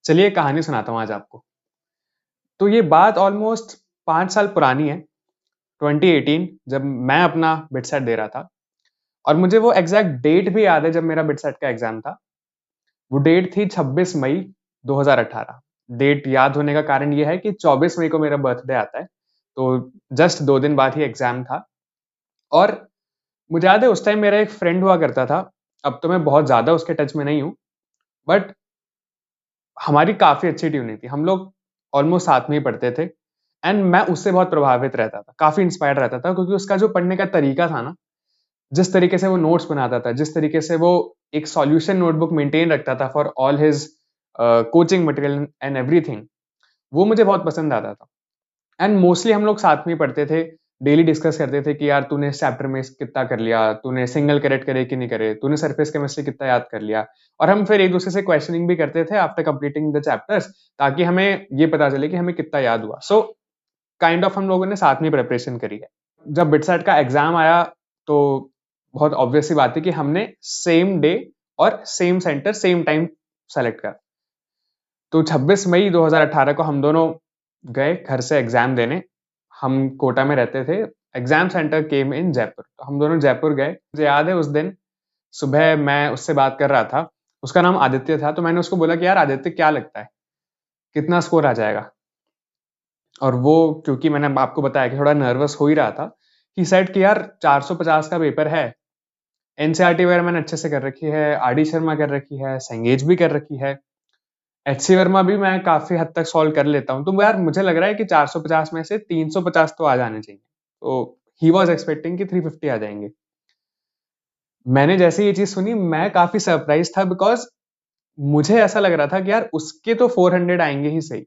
चलिए कहानी सुनाता हूँ आज आपको। तो ये बात ऑलमोस्ट 5 साल पुरानी है, 2018 जब मैं अपना बिट सेट दे रहा था और मुझे वो एग्ज़ैक्ट डेट भी याद है जब मेरा बिट सेट का एग्ज़ाम था। वो डेट थी 26 मई 2018। डेट याद होने का कारण ये है कि 24 मई को मेरा बर्थडे आता है, तो जस्ट 2 दिन बाद ही एग्ज़ाम था और मुझे याद है उस टाइम मेरा एक फ्रेंड हुआ करता था। अब तो मैं बहुत ज़्यादा उसके टच में नहीं हूँ, बट हमारी काफ़ी अच्छी ट्यूनिंग थी। हम लोग ऑलमोस्ट साथ में ही पढ़ते थे एंड मैं उससे बहुत प्रभावित रहता था, काफ़ी इंस्पायर्ड रहता था क्योंकि उसका जो पढ़ने का तरीका था ना, जिस तरीके से वो नोट्स बनाता था, जिस तरीके से वो एक सॉल्यूशन नोटबुक मेंटेन रखता था for all his coaching material and everything, वो मुझे बहुत पसंद आता था। एंड मोस्टली हम लोग साथ में ही पढ़ते थे, डेली डिस्कस करते थे कि यार तूने इस चैप्टर में कितना कर लिया, तूने सिंगल करेक्ट करे कि नहीं करे, तूने सरफेस केमिस्ट्री कितना याद कर लिया। और हम फिर एक दूसरे से क्वेश्चनिंग भी करते थे आफ्टर कंप्लीटिंग द चैप्टर्स, ताकि हमें ये पता चले कि हमें कितना याद हुआ। सो काइंड ऑफ हम लोगों ने साथ में प्रिपरेशन करी है। जब बिटसेट का एग्जाम आया तो बहुत ऑब्वियस सी बात है कि हमने सेम डे और same centre same time select करा। तो 26 मई 2018 को हम दोनों गए घर से एग्जाम देने। हम कोटा में रहते थे। एग्जाम सेंटर केम इन जयपुर। तो हम दोनों जयपुर गए। मुझे याद है उस दिन सुबह मैं उससे बात कर रहा था। उसका नाम आदित्य था, तो मैंने उसको बोला कि यार आदित्य क्या लगता है, कितना स्कोर आ जाएगा? और वो, क्योंकि मैंने आपको बताया कि थोड़ा नर्वस हो ही रहा था, ही सेड कि यार 450 का पेपर है। एनसीईआरटी वगैरह मैंने अच्छे से कर रखी है, आरडी शर्मा कर रखी है, संगेज भी कर रखी है, एचसी वर्मा भी मैं काफी हद तक सॉल्व कर लेता हूँ। तो यार मुझे लग रहा है कि 450 में से 350 तो आ जाने चाहिए। तो ही वॉज एक्सपेक्टिंग कि 350 आ जाएंगे। मैंने जैसे ये चीज सुनी मैं काफी सरप्राइज था, बिकॉज मुझे ऐसा लग रहा था कि यार उसके तो 400 आएंगे ही सही।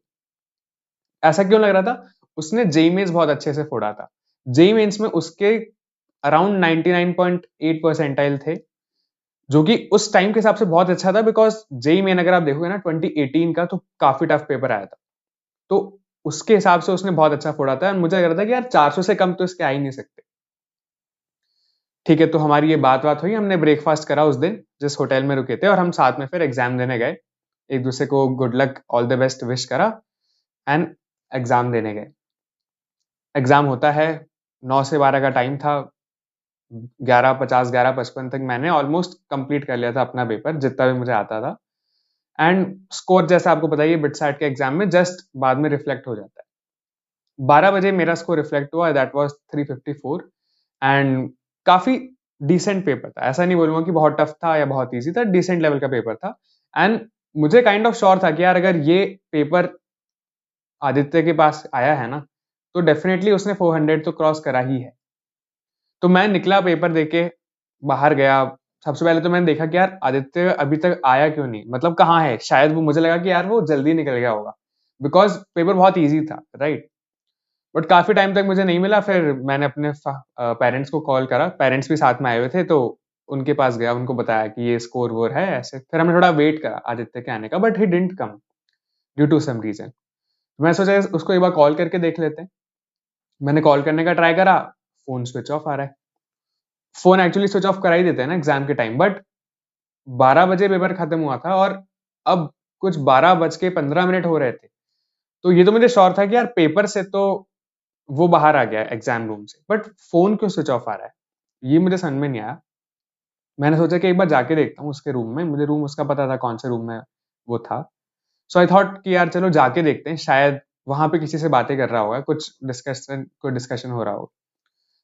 ऐसा क्यों लग रहा था? उसने जेई मेंस बहुत अच्छे से फोड़ा था। जेई मेंस में उसके अराउंड 99.8 परसेंटाइल थे, जो कि उस टाइम के हिसाब से बहुत अच्छा था, बिकॉज जेई मेन अगर आप देखोगे ना 2018 का, तो काफी टफ पेपर आया था। तो उसके हिसाब से उसने बहुत अच्छा फोड़ा था। मुझे लग रहा था कि यार 400 से कम तो इसके आ ही नहीं सकते। ठीक है, तो हमारी ये बात बात हुई, हमने ब्रेकफास्ट करा उस दिन जिस होटल में रुके थे, और हम साथ में फिर एग्जाम देने गए। एक दूसरे को good luck all the best wish करा एंड एग्जाम देने गए। एग्जाम होता है, 9 से 12 का टाइम था। 11:50 11:55 तक मैंने ऑलमोस्ट कंप्लीट कर लिया था अपना पेपर, जितना भी मुझे आता था। एंड स्कोर जैसा आपको बताइए बिटसैट के एग्जाम में जस्ट बाद में रिफ्लेक्ट हो जाता है। 12 बजे मेरा स्कोर रिफ्लेक्ट हुआ, दैट वाज 354 एंड काफी डिसेंट पेपर था। ऐसा नहीं बोलूंगा कि बहुत टफ था या बहुत इजी था, डिसेंट लेवल का पेपर था। एंड मुझे काइंड ऑफ श्योर था कि यार अगर ये पेपर आदित्य के पास आया है ना, तो डेफिनेटली उसने 400 तो क्रॉस करा ही है। तो मैं निकला पेपर देके, बाहर गया। सबसे पहले तो मैंने देखा कि यार आदित्य अभी तक आया क्यों नहीं, मतलब कहाँ है? शायद वो, मुझे लगा कि यार वो जल्दी निकल गया होगा, बिकॉज पेपर बहुत इजी था, राइट? बट काफी टाइम तक मुझे नहीं मिला। फिर मैंने अपने पेरेंट्स को कॉल करा, पेरेंट्स भी साथ में आए हुए थे, तो उनके पास गया, उनको बताया कि ये स्कोर वोर है ऐसे। फिर हमने थोड़ा वेट करा आदित्य के आने का, but he didn't come due to some reason. मैं सोचा उसको एक बार कॉल करके देख लेते हैं। मैंने कॉल करने का ट्राई करा, फोन स्विच ऑफ आ रहा है। फोन एक्चुअली स्विच ऑफ करा ही देते हैं ना एग्जाम के टाइम, बट 12 बजे पेपर खत्म हुआ था और अब कुछ 12:15 हो रहे थे। तो ये तो मुझे श्योर था कि यार पेपर से तो वो बाहर आ गया एग्जाम रूम से, बट फोन क्यों स्विच ऑफ आ रहा है, ये मुझे समझ में नहीं आया। मैंने सोचा कि एक बार जाके देखता हूँ उसके रूम में, मुझे रूम उसका पता था कौन से रूम में वो था। सो आई थॉट कि यार चलो जाके देखते हैं, शायद वहां पे किसी से बातें कर रहा होगा, कोई डिस्कशन हो रहा होगा।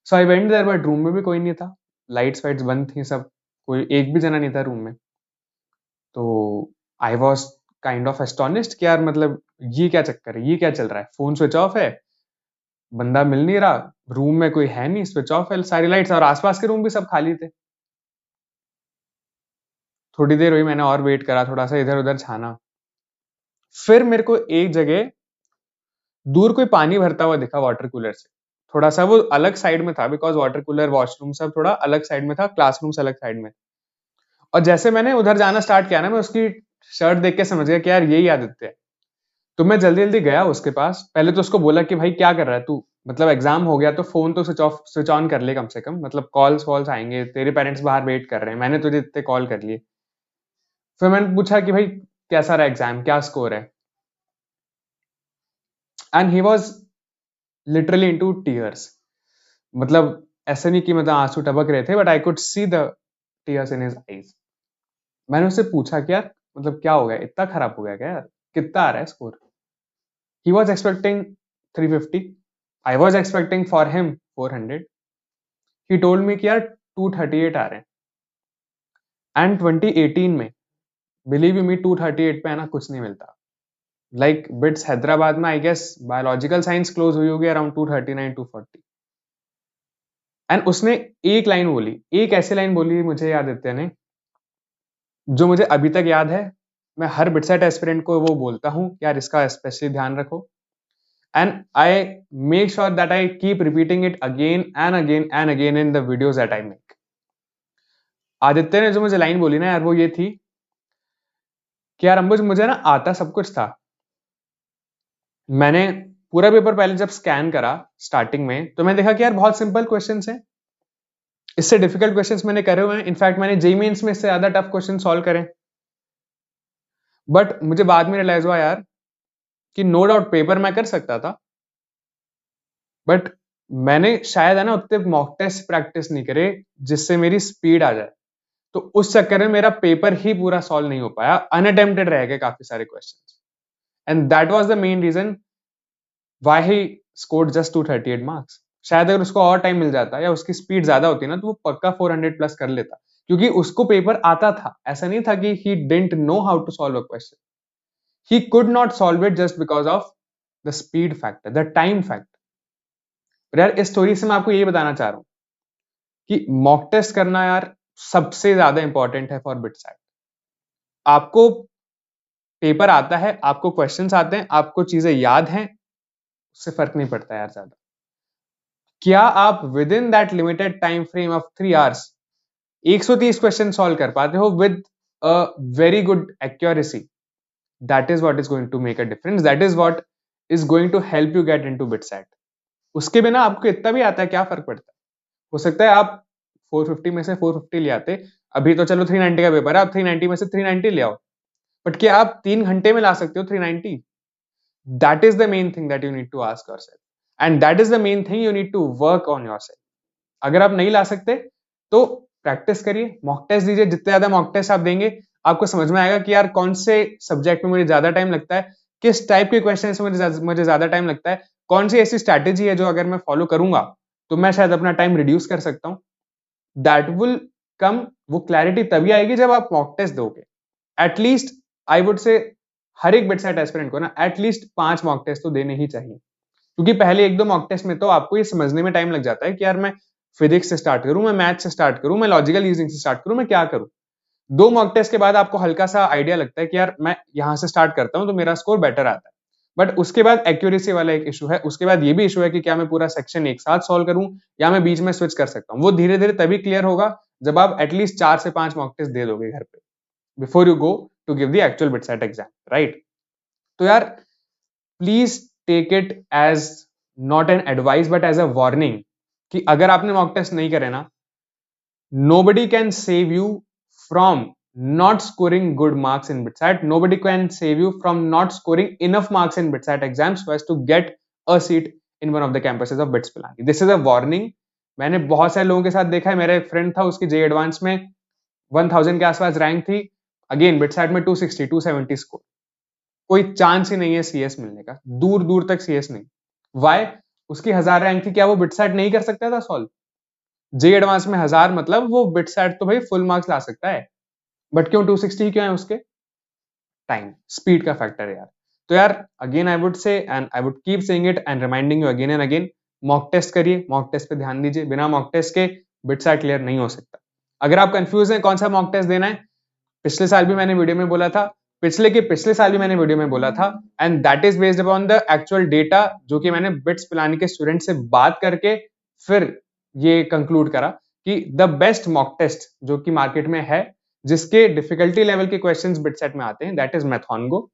So I went there, but room में भी कोई नहीं था। लाइट्स वाइट्स बंद थी सब, कोई एक भी जना नहीं था रूम में। तो I was kind of astonished कि यार मतलब ये क्या चक्कर है, ये क्या चल रहा है? फोन स्विच ऑफ है, बंदा मिल नहीं रहा, रूम में कोई है नहीं, स्विच ऑफ है सारी लाइट्स, और आसपास के रूम भी सब खाली थे। थोड़ी देर हुई, मैंने और वेट करा, थोड़ा सा इधर उधर छाना। फिर मेरे को एक जगह दूर कोई पानी भरता हुआ दिखा वाटर कूलर से। थोड़ा सा वो अलग साइड में था, बिकॉज वाटर कूलर वॉशरूम सब थोड़ा अलग साइड में था, क्लासरूम से अलग साइड में। और जैसे मैंने उधर जाना स्टार्ट किया ना, मैं उसकी शर्ट देख के समझ गया कि यार यही आदित्य है। तो मैं जल्दी जल्दी गया उसके पास। पहले तो उसको बोला कि भाई क्या कर रहा है तू, मतलब एग्जाम हो गया तो फोन तो स्विच ऑन कर ले कम से कम, मतलब कॉल्स वॉल्स आएंगे, तेरे पेरेंट्स बाहर वेट कर रहे हैं, मैंने तुझे इतने कॉल कर लिए। फिर मैंने पूछा कि भाई कैसा रहा एग्जाम, क्या स्कोर है। And he was literally into tears, मतलब ऐसे नहीं कि मतलब आंसू टपक रहे थे, but I could see the tears in his eyes. मैंने उससे पूछा कि यार मतलब क्या हो गया, इतना खराब हो गया क्या यार, कितना आ रहा है score. He was expecting 350, I was expecting for him 400। He told me कि यार 238 आ रहे हैं। एंड 2018 में बिलीव यू मी 238 पे आना कुछ नहीं मिलता। लाइक बिट्स हैदराबाद में I guess biological science close हुई होगी अराउंड 239 240। एंड उसने एक लाइन बोली, एक ऐसी लाइन बोली मुझे आदित्य ने, जो मुझे अभी तक याद है। मैं हर बिटसेट एस्पिरेंट को वो बोलता हूँ यार इसका स्पेशली ध्यान रखो, and I make sure that I keep repeating it again and again and again in the videos that I make. Aditya ने जो मुझे लाइन बोली ना यार, वो ये थी कि यार अंबुज मुझे ना आता सब कुछ था। मैंने पूरा पेपर पहले जब स्कैन करा स्टार्टिंग में, तो मैंने देखा कि यार बहुत सिंपल क्वेश्चंस हैं, इससे डिफिकल्ट क्वेश्चंस मैंने करे हुए हैं। इनफैक्ट मैंने जेईई मेंस में इससे ज्यादा टफ क्वेश्चन सॉल्व करे। बट मुझे बाद में रियलाइज हुआ यार कि नो डाउट पेपर मैं कर सकता था, बट मैंने शायद है ना उतने मॉक टेस्ट प्रैक्टिस नहीं करे जिससे मेरी स्पीड आ जाए। तो उस चक्कर में मेरा पेपर ही पूरा सॉल्व नहीं हो पाया, अनअटेम्प्टेड रह गए काफी सारे questions. And that was the main reason why he scored just 238 marks. शायद अगर उसको और टाइम मिल जाता या उसकी स्पीड ज्यादा होती ना, तो वो पक्का 400 प्लस कर लेता, क्योंकि उसको पेपर आता था। ऐसा नहीं था कि he didn't know how to solve a question, he could not solve it just because of the speed factor, the time factor. यार इस स्टोरी से मैं आपको ये बताना चाह रहा हूं कि मॉक टेस्ट करना यार सबसे ज्यादा इंपॉर्टेंट है फॉर बिटसैट। आपको पेपर आता है, आपको क्वेश्चंस आते हैं, आपको चीजें याद हैं, उससे फर्क नहीं पड़ता यार ज्यादा। क्या आप with in that limited time frame of 3 hours 130 question solve कर पाते हो with a very good accuracy? That is what is going to make a difference, that is what is going to help you get into BITSAT. उसके बिना आपको इतना भी आता है, क्या फर्क पड़ता है। हो सकता है आप 450 में से 450 ले आते, अभी तो चलो 390 का पेपर है, आप 390 में से 390 ले आओ, बट क्या आप 3 घंटे में ला सकते हो 390? That is the main thing that you need to ask yourself, and that is the main thing you need to work on yourself. अगर आप नहीं ला सकते तो प्रैक्टिस करिए, मॉक टेस्ट दीजिए। जितने ज्यादा मॉक टेस्ट आप देंगे, आपको समझ में आएगा कि यार कौन से सब्जेक्ट में मुझे ज्यादा टाइम लगता है, किस टाइप के क्वेश्चन में मुझे ज्यादा टाइम लगता है, कौन सी ऐसी स्ट्रैटेजी है जो अगर मैं फॉलो करूंगा तो मैं शायद अपना टाइम रिड्यूस कर सकता हूं। दैट विल कम, वो क्लैरिटी तभी आएगी जब आप मॉक टेस्ट दोगे। एटलीस्ट आई वुड से हर एक बिटसेट एस्पिरेंट को ना एटलीस्ट 5 मॉक टेस्ट तो देने ही चाहिए, क्योंकि पहले 1-2 मॉक टेस्ट में तो आपको ये समझने में टाइम लग जाता है कि यार मैं फिजिक्स से स्टार्ट करूं, मैं मैथ से स्टार्ट करूं, मैं लॉजिकल रीजनिंग से स्टार्ट करूं, मैं क्या करूं। 2 मॉक टेस्ट के बाद आपको हल्का सा आइडिया लगता है कि यार मैं यहां से स्टार्ट करता हूं तो मेरा स्कोर बेटर आता है। बट उसके बाद एक्यूरेसी वाला एक इशू है, उसके बाद ये भी इशू है कि क्या मैं पूरा सेक्शन एक साथ सॉल्व करूं या मैं बीच में स्विच कर सकता हूं। वो धीरे धीरे तभी क्लियर होगा जब आप एटलीस्ट 4 से 5 मॉक टेस्ट दे दोगे घर पे, before you go to give the actual BITSAT exam, right. तो यार please take it as not an advice but as a warning, कि अगर आपने मॉक टेस्ट नहीं करे ना, nobody can save you from not scoring good marks in BITSAT. Nobody can save you from not scoring enough marks in BITSAT exams so as to get a seat in one of the campuses of BITS Pilani. This is a warning. मैंने बहुत सारे लोगों के साथ देखा है, मेरा एक फ्रेंड था, उसकी जेई एडवांस में 1000 के आसपास रैंक थी, अगेन बिटसैट में 260 270 स्कोर, कोई चांस ही नहीं है सीएस मिलने का, दूर दूर तक सीएस नहीं। वाई? उसकी 1000 रैंक थी, क्या वो बिटसैट नहीं कर सकता था सॉल्व? जे एडवांस में 1000 मतलब वो बिटसैट तो भाई फुल मार्क्स ला सकता है, बट क्यों 260 क्यों है उसके? टाइम स्पीड का फैक्टर है यार। तो यार again I would say and I would keep saying it and reminding you again and again, mock test करिए, मॉक टेस्ट पे ध्यान दीजिए। बिना मॉक टेस्ट के बिटसैट क्लियर नहीं हो सकता। अगर आप कंफ्यूज हैं कौन सा मॉक टेस्ट देना है, पिछले साल भी मैंने वीडियो में बोला था, पिछले के पिछले साल भी मैंने वीडियो में बोला था, and that is based upon the actual data जो कि मैंने बिट्स पिलानी के स्टूडेंट से बात करके फिर ये कंक्लूड करा कि द बेस्ट मॉक टेस्ट जो कि मार्केट में है, जिसके डिफिकल्टी लेवल के क्वेश्चंस बिटसेट में आते हैं, दैट इज मैथॉनगो।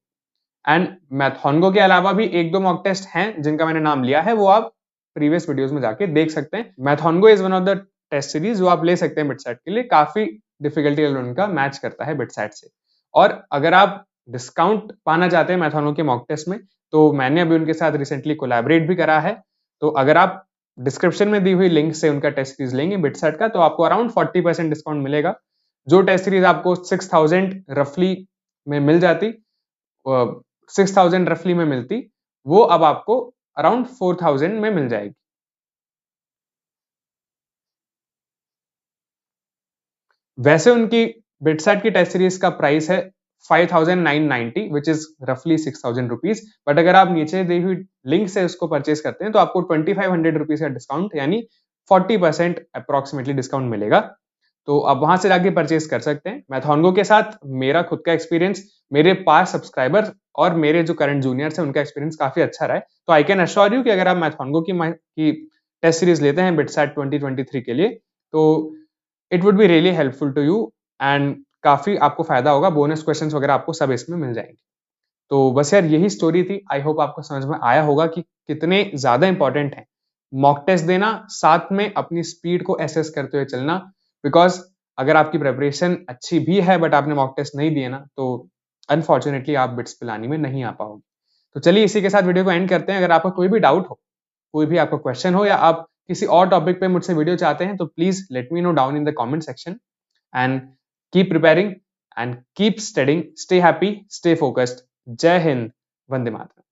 एंड मैथॉनगो के अलावा भी 1-2 मॉक टेस्ट हैं जिनका मैंने नाम लिया है, वो आप प्रीवियस वीडियोस में जाके देख सकते हैं। MathonGo is one of the test series जो आप ले सकते हैं बिटसेट के लिए, काफी डिफिकल्टी लेवल उनका मैच करता है बिटसेट से। और अगर आप डिस्काउंट पाना चाहते हैं मैथॉनगो के मॉक टेस्ट में, तो मैंने अभी उनके साथ रिसेंटली कोलैबोरेट भी करा है। तो अगर आप डिस्क्रिप्शन में दी हुई लिंक से उनका टेस्ट सीरीज लेंगे बिटसेट का, तो आपको अराउंड 40% डिस्काउंट मिलेगा। जो टेस्ट सीरीज आपको 6000 रफली में मिल जाती, 6000 रफली में मिलती, वो अब आपको अराउंड 4000 में मिल जाएगी। वैसे उनकी बिटसेट की टेस्ट सीरीज का प्राइस है 5990 विच इज रफली 6000 रुपीज, बट अगर आप नीचे दी हुई लिंक से उसको परचेज करते हैं तो आपको 2500 रुपीज का डिस्काउंट यानी 40% अप्रोक्सीमेटली डिस्काउंट मिलेगा। तो आप वहां से जाके परचेज कर सकते हैं। मैथॉनगो के साथ मेरा खुद का एक्सपीरियंस, मेरे पास सब्सक्राइबर और मेरे जो करंट जूनियर्स हैं उनका एक्सपीरियंस काफी अच्छा रहा है। तो आई कैन अश्योर यू कि अगर आप मैथॉनगो की टेस्ट सीरीज लेते हैं बिटसेट 2023 के लिए, तो it would be really helpful to you and काफी आपको फायदा होगा। बोनस क्वेश्चंस वगैरह आपको सब इसमें मिल जाएंगे। तो बस यार यही स्टोरी थी। आई होप आपको समझ में आया होगा कि कितने ज्यादा इंपॉर्टेंट है मॉक टेस्ट देना, साथ में अपनी स्पीड को एसेस करते हुए चलना। बिकॉज अगर आपकी प्रिपरेशन अच्छी भी है बट आपने मॉक टेस्ट नहीं दिए ना, तो अनफॉर्चुनेटली आप बिट्स पिलानी में नहीं आ पाओगे। तो चलिए इसी के साथ वीडियो को एंड करते हैं। अगर आपको कोई भी डाउट हो, कोई भी आपका क्वेश्चन हो, या आप किसी और टॉपिक पे मुझसे वीडियो चाहते हैं, तो please let me know down in the comment section and keep preparing and keep studying. Stay happy, stay focused. जय हिंद, वंदे मातरम।